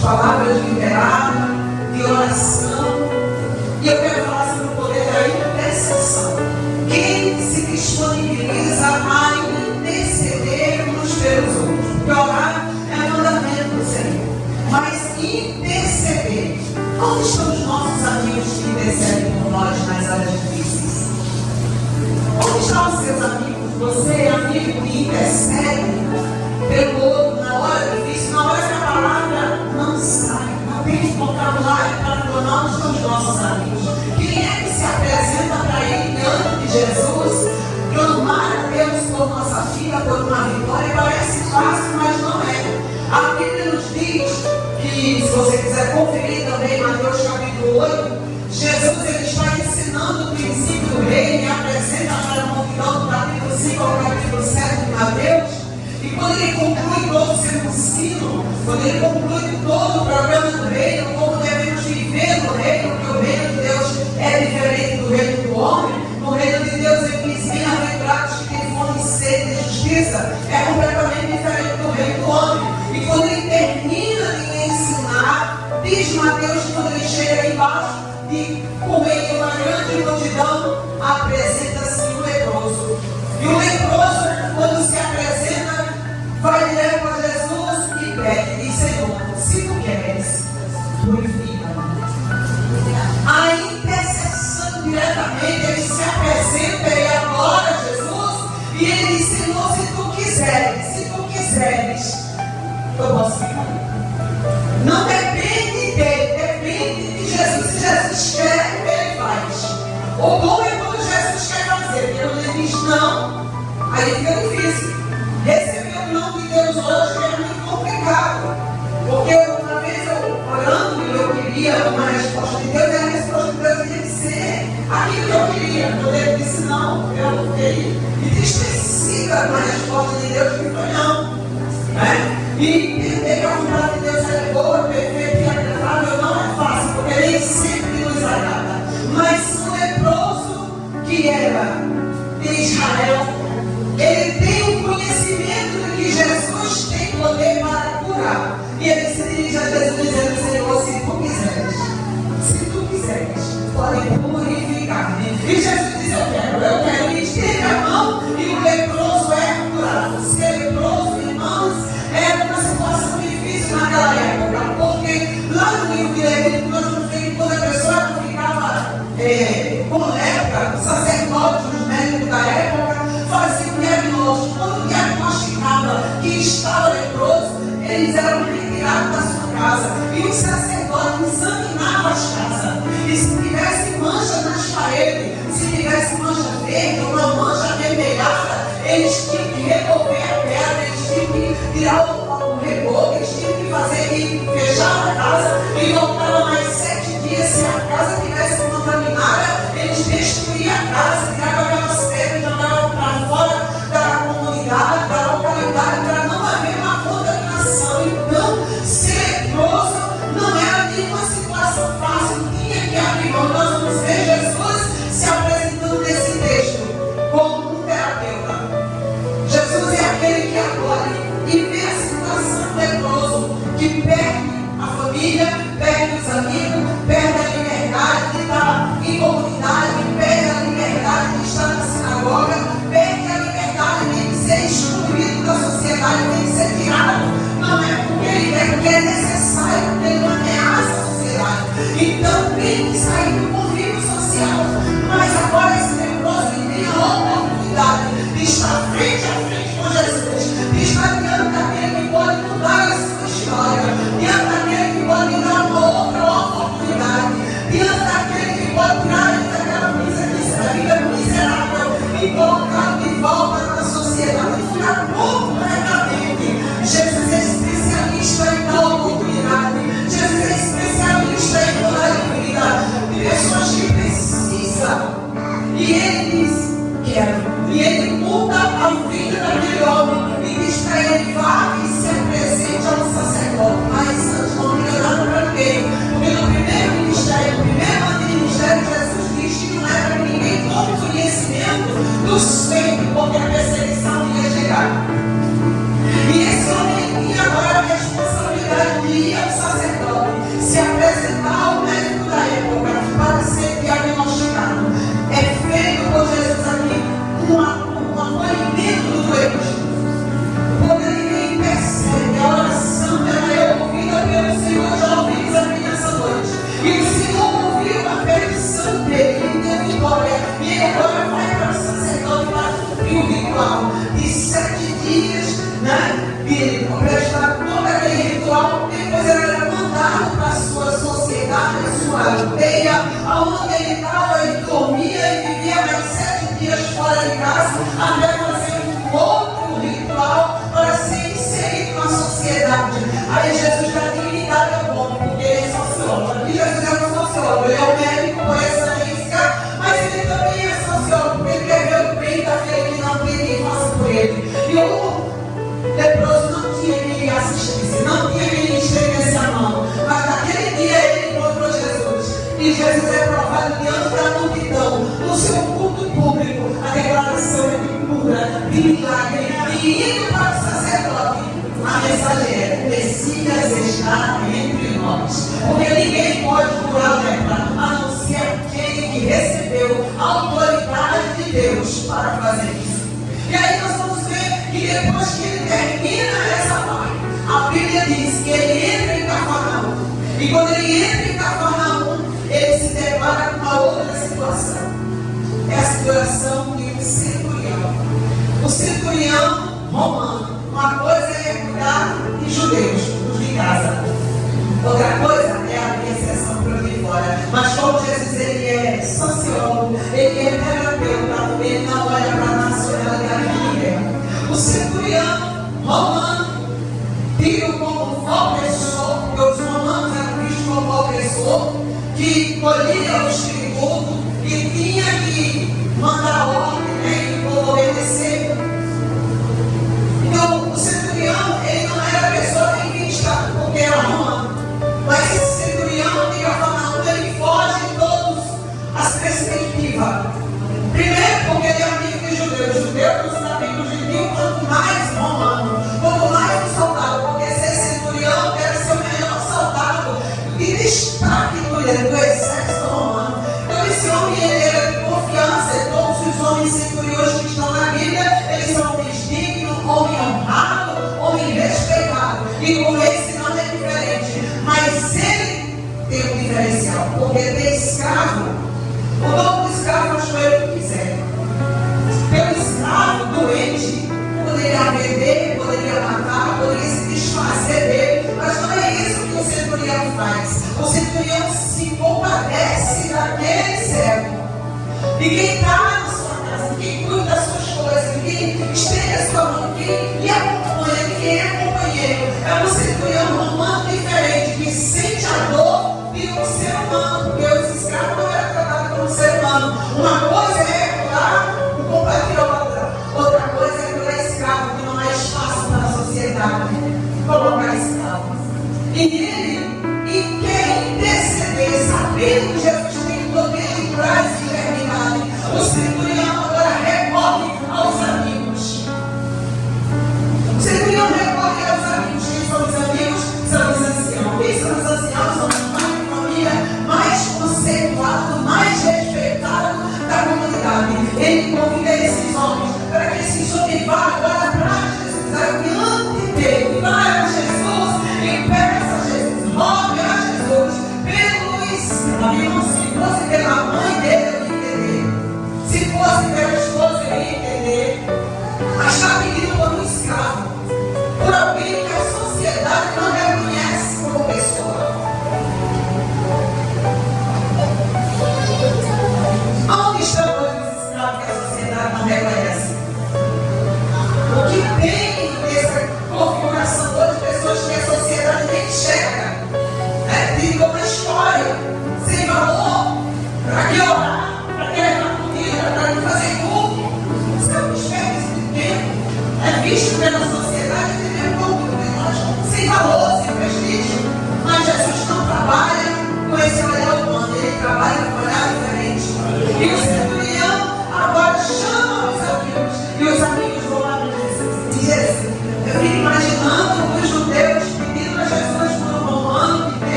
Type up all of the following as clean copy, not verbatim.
palavras liberadas, de oração. E eu quero falar sobre o poder da intercessão. Quem se disponibiliza a interceder uns pelos outros? Porque orar é mandamento do Senhor. Mas interceder. Onde estão os nossos amigos que intercedem por nós nas áreas difíceis? Onde estão os seus amigos? Você é amigo que intercede pelo outro na hora difícil, na hora que a palavra não sai, não tem vocabulário para falar. Onde estão os nossos amigos? Quem é que se apresenta para ele diante de Jesus, clamar a Deus por nossa vida, por uma vitória? Parece fácil, mas não é. A Bíblia nos diz que, se você quiser conferir também Mateus capítulo 8, Jesus ele está ensinando o princípio do reino e apresenta para a multidão do capítulo 5 ao capítulo 7 de Mateus. E quando ele conclui todo o seu ensino, quando ele conclui todo o programa do reino, como devemos viver no reino, porque o reino de Deus é diferente do reino do homem. No reino de Deus ele diz: bem-aventurados que têm fome e sede de justiça, é completamente diferente do reino do homem. E quando ele termina de ensinar, diz Mateus que quando ele chega embaixo, e com ele uma grande multidão, apresenta-se um leproso. E o leproso, quando se apresenta, vai direto a Jesus e pede: diz, Senhor, se tu queres, purifica-me. A intercessão diretamente, ele se apresenta, ele adora Jesus e ele diz: Senhor, se tu quiseres, eu posso ficar. Não depende dele, depende de Jesus. Se Jesus quer, ele faz. O bom é quando Jesus quer fazer, porque quando ele diz não, aí fica difícil. Receber o não de Deus hoje é muito complicado, porque uma vez eu orando e eu queria uma resposta de Deus, e a resposta de Deus tinha que ser aquilo que eu queria. Quando ele disse não, eu fiquei entristecida com a resposta de Deus, que foi não. Né? E entender que a vontade de Deus é boa, perfeita e agradável não é fácil, porque nem sempre nos agrada. Mas o leproso que era de Israel, ele tem o conhecimento de que Jesus tem poder para curar. E ele se dirige a Jesus dizendo: Senhor, se tu quiseres, pode purificar-me. E Jesus diz: eu quero. E estende a mão e o leproso é curado. Ser leproso, irmãos, era uma situação difícil naquela época, porque lá no livro de Levítico nós vemos que quando a pessoa ficava com lepra, os sacerdotes, os médicos da época faziam diagnóstico. Quando diagnosticava que estava leproso, eles eram retirados da sua casa e os sacerdotes examinavam as casas. E se tivesse mancha nas paredes, se tivesse mancha verde ou uma mancha avermelhada, eles tinham que remover a pedra, eles tinham que tirar o reboco, eles tinham que fazer e fechar a casa e voltava mais 7 dias. Se a casa tivesse contaminada, eles destruíam a casa, tiravam aquelas pedras, jogavam para fora da comunidade, da localidade, para não haver uma contaminação. Então, ser leproso não era nenhuma situação fácil, tinha que abrir mão. Nós vamos ver Jesus se apresentando nesse texto como um terapeuta. Jesus é aquele que acolhe e vê a situação do leproso, que perde a família, perde os amigos, perde a liberdade de estar em comunidade, perde a liberdade de estar na sinagoga, perde a liberdade de ser excluído da sociedade, de ser tirado. Não é porque ele quer, porque é necessário, porque ele não ameaça a sociedade. Então tem que sair do convívio social. Mas agora esse leproso tem a oportunidade de estar frente a frente com Jesus, de estar diante daquele que pode mudar a sua história, diante daquele que pode dar uma outra oportunidade, diante daquele que pode tirar ele daquela vida miserável e colocar de volta na sociedade, ficar completamente. Jesus é especialista em dar oportunidade. Jesus é especialista em mudar de vida. sociedade. Aí Jesus já tem limitado ao homem, porque ele é sociólogo. E Jesus é um sociólogo, ele é um médico por excelência, mas ele também é sociólogo, porque ele quer ver o bem daquele que não tem quem faça por ele. E o leproso não tinha quem assistisse, não tinha quem estendesse a mão. Mas naquele dia ele encontrou Jesus. E Jesus é provado diante da multidão, no seu culto público, a declaração de cura, de milagre, e indo para o sacerdote. A mensagem é: Messias está entre nós. Porque ninguém pode curar lepra, a não ser aquele que recebeu a autoridade de Deus para fazer isso. E aí nós vamos ver que depois que ele termina essa parte, a Bíblia diz que ele entra em Cafarnaum. E quando ele entra em Cafarnaum, ele se depara com uma outra situação. É a situação de um centurião. O centurião romano. Uma coisa é cuidar de judeus, os de casa. Outra coisa é a exceção para de fora. Mas como Jesus ele é sociólogo, ele é terapeuta, ele não olha para a nacionalidade de ninguém. O centurião romano, tido como opressor, porque os romanos eram vistos como opressor, que colhia os tributos e tinha que mandar ordem, né, e obedecer. Então, o centurião, ele não era a pessoa em vista, porque era romano. Mas esse centurião, de Cafarnaum, ele foge de todas as perspectivas. Primeiro, porque ele é amigo de judeus. Os judeus não sabem que o gentil, quanto mais romano, quanto mais um soldado, porque ser centurião era ser o melhor soldado de destaque do exército romano. Então, esse homem ele era de confiança. E todos os homens centuriões que estão na Bíblia, eles são homens dignos, homem honrado, homem respeitado. E com esse não é diferente. Mas ele tem um diferencial, porque tem escravo. O nome do escravo achou ele que quiser. Pelo escravo doente, poderia vender, poderia matar, poderia se desfazer dele. Mas não é isso que o centurião faz. O centurião se compadece daquele servo. E quem está na sua casa, quem cuida das suas coisas, quem estende a sua mão, quem lhe acompanha, quem é companheiro, é um centurião romano diferente, que sente a dor de um ser humano, porque os escravos não eram tratados como ser humano. Uma coisa é curar o compatriota, outra coisa é curar escravo, que não há espaço para a sociedade colocar escravos. E ele, e quem interceder, sabendo que Jesus tem poder de curar essa enfermidade, o centurião agora recorre aos amigos. O centurião recorre aos amigos. Quem são os amigos?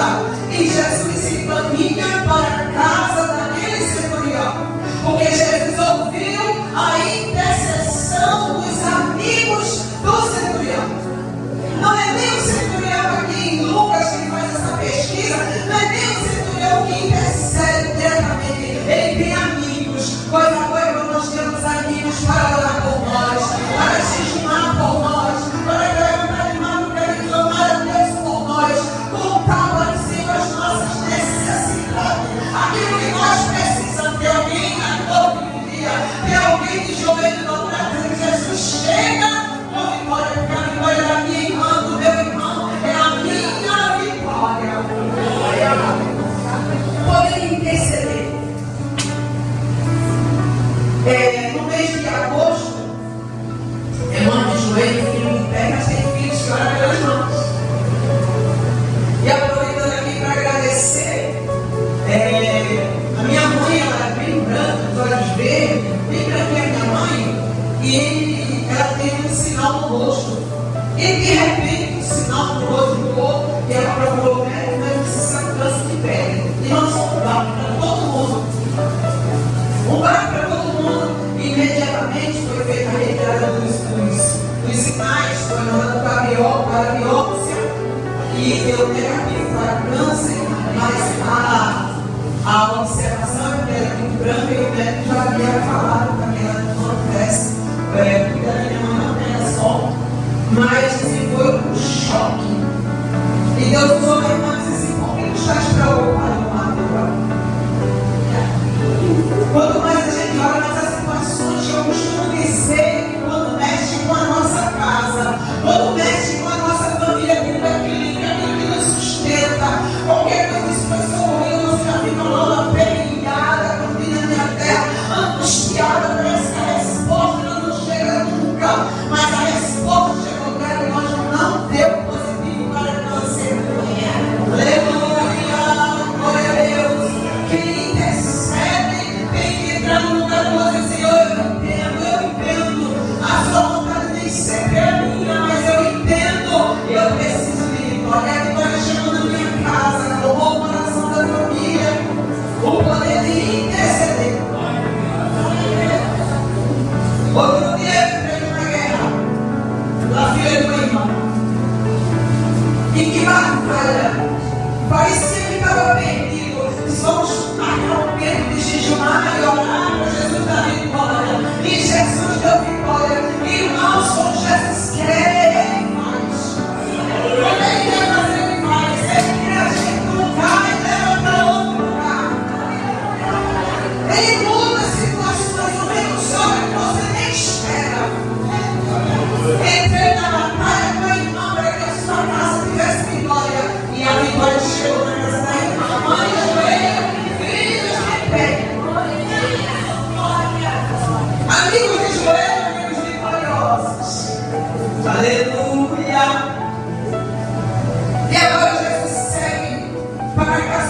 vida. E Jesus se encaminha para a casa daquele centurião, porque Jesus ouviu a intercessão dos amigos do centurião. Não é nem o centurião aqui em Lucas que faz essa pesquisa, não é nem o centurião que intercede diretamente. Ele tem amigos. Coisa boa é quando nós temos amigos para orar por nós, para jejumar por nós, para levantar de madrugada e clamar a Deus por nós, contar para o Senhor as nossas necessidades, aquilo que nós precisamos. Ter alguém na todo dia, ter alguém de joelho dobrado, dizendo: Jesus, chega. Vitória, porque a vitória da minha irmã, do meu irmão, é a minha vitória. Poder interceder. No mês de agosto, eu ando de joelho, filho em pé, mas tem filhos que oram pelas mãos. E aproveitando aqui para agradecer, a minha mãe, ela é bem branca, os olhos verdes, bem branquinha a minha mãe, e ela tem um sinal no rosto. E de repente o sinal no rosto mudou, e ela procurou o médico, mas disse: isso é um câncer de pele. E nós fomos para todo mundo. Um barco para todo mundo. E imediatamente foi feita a retirada dos sinais, foi mandado para a biópsia, e deu negativo para câncer, mas a observação é que era muito branca, e o médico já havia falado para que ela não tivesse. Cuidado da minha mãe, não tenha sol, mas assim, foi um choque. E Deus usou a irmã e disse assim: por que tu estás preocupado com a dor? Quanto mais a gente olha nessas situações, eu costumo dizer que quando mexe com a nossa casa, quando mexe com a nossa família, aquilo que nos sustenta, qualquer coisa que foi sorrindo, você já fica lá aperreada, com vida na minha terra, angustiada, parece que a resposta não chega nunca, mas a resposta chegou para nós, não deu positivo para câncer. Aleluia, glória a Deus. Quem intercede tem que entrar no lugar do outro e dizer: eu entendo, a sua vontade nem sempre é a minha, mas eu entendo, eu preciso de vitória. A vitória chegou na minha casa, tomou o coração da família, o poder de interceder. Outro dia eu entrei numa guerra, na filha de uma irmã. E que batalha! Parecia que estava perdido. Disse: vamos marcar um tempo de jejumar e orar para Jesus dar vitória. E Jesus deu vitória. Irmãos, como Jesus quer, Ele faz. Quando Ele quer fazer, Ele faz. Ele quer a gente num lugar e leva para outro lugar. Ele muda situações, o meio sobre que você nem espera. Entrei na batalha com a irmã para que a sua casa tivesse vitória. E a vitória chegou na casa da irmã. Mãe de joelho, filhos de pé. Amigos de joelho, amigos vitoriosos. Aleluia. E agora Jesus segue para a casa